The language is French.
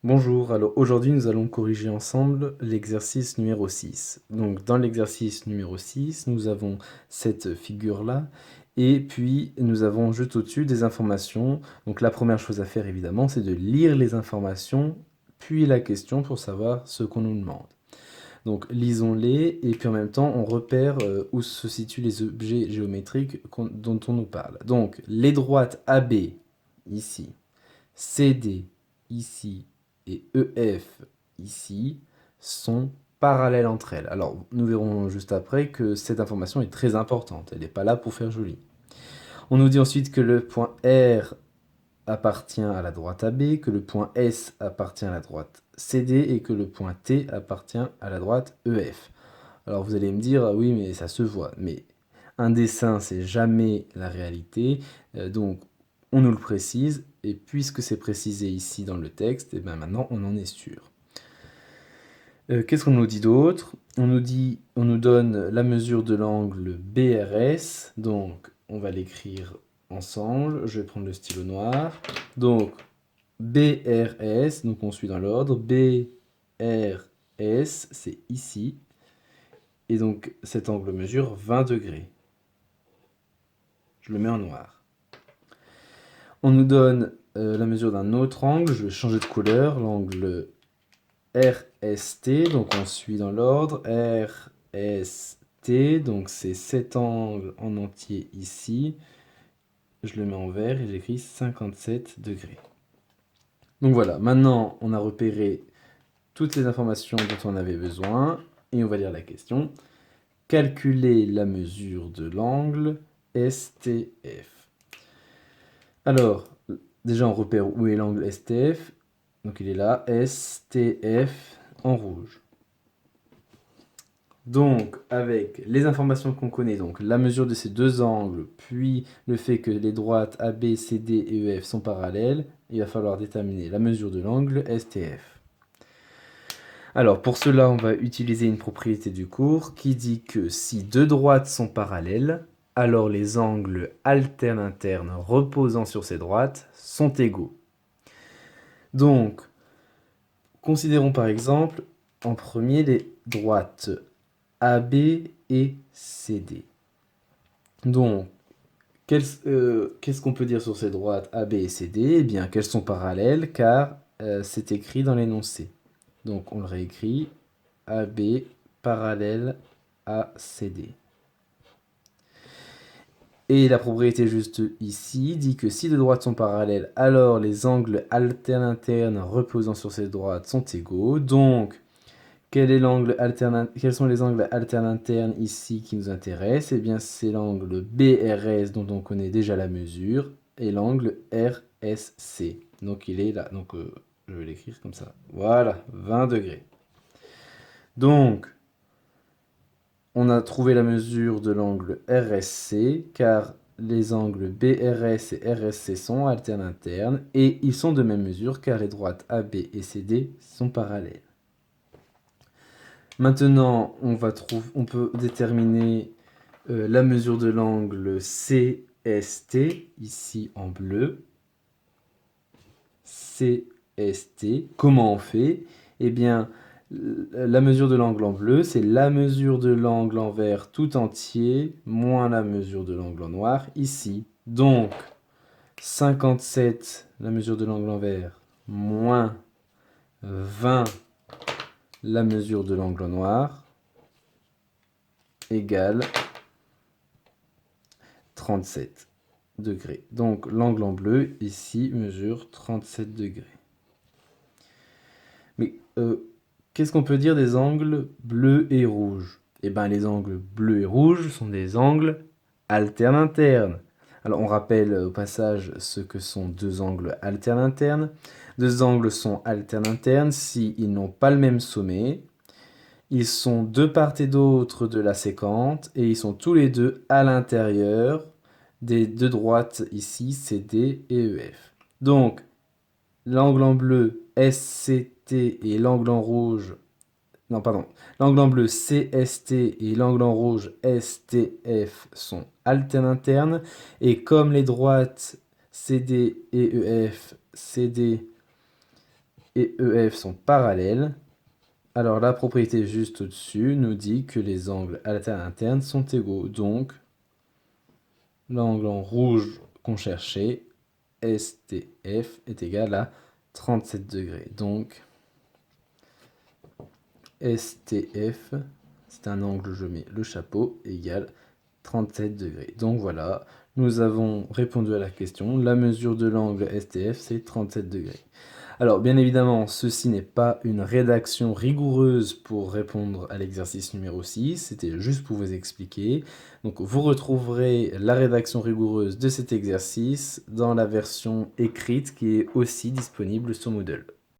Bonjour, alors aujourd'hui nous allons corriger ensemble l'exercice numéro 6. Donc dans l'exercice numéro 6, nous avons cette figure-là et puis nous avons juste au-dessus des informations. Donc la première chose à faire évidemment, c'est de lire les informations puis la question pour savoir ce qu'on nous demande. Donc lisons-les et puis en même temps on repère où se situent les objets géométriques dont on nous parle. Donc les droites AB ici, CD ici et EF ici sont parallèles entre elles. Alors, nous verrons juste après que cette information est très importante. Elle n'est pas là pour faire joli. On nous dit ensuite que le point R appartient à la droite AB, que le point S appartient à la droite CD et que le point T appartient à la droite EF. Alors vous allez me dire, ah oui, mais ça se voit. Mais un dessin, c'est jamais la réalité. Donc, on nous le précise. Et puisque c'est précisé ici dans le texte, et bien maintenant, on en est sûr. Qu'est-ce qu'on nous dit d'autre? On nous donne la mesure de l'angle BRS. Donc, on va l'écrire ensemble. Je vais prendre le stylo noir. Donc, BRS, donc on suit dans l'ordre. BRS, c'est ici. Et donc, cet angle mesure 20 degrés. Je le mets en noir. On nous donne la mesure d'un autre angle. Je vais changer de couleur. L'angle RST. Donc, on suit dans l'ordre. RST. Donc, c'est cet angle en entier ici. Je le mets en vert et j'écris 57 degrés. Donc, voilà. Maintenant, on a repéré toutes les informations dont on avait besoin. Et on va lire la question. Calculer la mesure de l'angle STF. Alors, déjà on repère où est l'angle STF. Donc il est là, STF en rouge. Donc avec les informations qu'on connaît, donc la mesure de ces deux angles, puis le fait que les droites AB, CD et EF sont parallèles, il va falloir déterminer la mesure de l'angle STF. Alors pour cela, on va utiliser une propriété du cours qui dit que si deux droites sont parallèles, alors les angles alternes internes reposant sur ces droites sont égaux. Donc, considérons par exemple en premier les droites AB et CD. Donc, qu'est-ce qu'on peut dire sur ces droites AB et CD? Eh bien, qu'elles sont parallèles car c'est écrit dans l'énoncé. Donc, on le réécrit. AB parallèle à CD. Et la propriété juste ici dit que si deux droites sont parallèles, alors les angles alternes internes reposant sur ces droites sont égaux. Donc, quels sont les angles alternes internes ici qui nous intéressent? Eh bien, c'est l'angle BRS dont on connaît déjà la mesure et l'angle RSC. Donc, il est là. Donc, je vais l'écrire comme ça. Voilà, 20 degrés. Donc, on a trouvé la mesure de l'angle RSC, car les angles BRS et RSC sont alternes internes, et ils sont de même mesure, car les droites AB et CD sont parallèles. Maintenant, on peut déterminer la mesure de l'angle CST, ici en bleu. CST, comment on fait? Eh bien, la mesure de l'angle en bleu, c'est la mesure de l'angle en vert tout entier, moins la mesure de l'angle en noir, ici. Donc, 57, la mesure de l'angle en vert, moins 20, la mesure de l'angle en noir, égale 37 degrés. Donc, l'angle en bleu, ici, mesure 37 degrés. Mais qu'est-ce qu'on peut dire des angles bleus et rouges? Eh bien, les angles bleus et rouges sont des angles alternes internes. Alors, on rappelle au passage ce que sont deux angles alternes internes. Deux angles sont alternes internes s'ils n'ont pas le même sommet. Ils sont de part et d'autre de la séquente et ils sont tous les deux à l'intérieur des deux droites ici, CD et EF. Donc, l'angle en bleu SCT et l'angle en rouge, non pardon, l'angle en bleu CST et l'angle en rouge STF sont alternes internes et comme les droites CD et EF, CD et EF sont parallèles, alors la propriété juste au-dessus nous dit que les angles alterne et interne sont égaux. Donc, l'angle en rouge qu'on cherchait, STF, est égal à 37 degrés. Donc, STF, c'est un angle, je mets le chapeau, égale 37 degrés. Donc voilà, nous avons répondu à la question. La mesure de l'angle STF, c'est 37 degrés. Alors, bien évidemment, ceci n'est pas une rédaction rigoureuse pour répondre à l'exercice numéro 6, c'était juste pour vous expliquer. Donc, vous retrouverez la rédaction rigoureuse de cet exercice dans la version écrite qui est aussi disponible sur Moodle.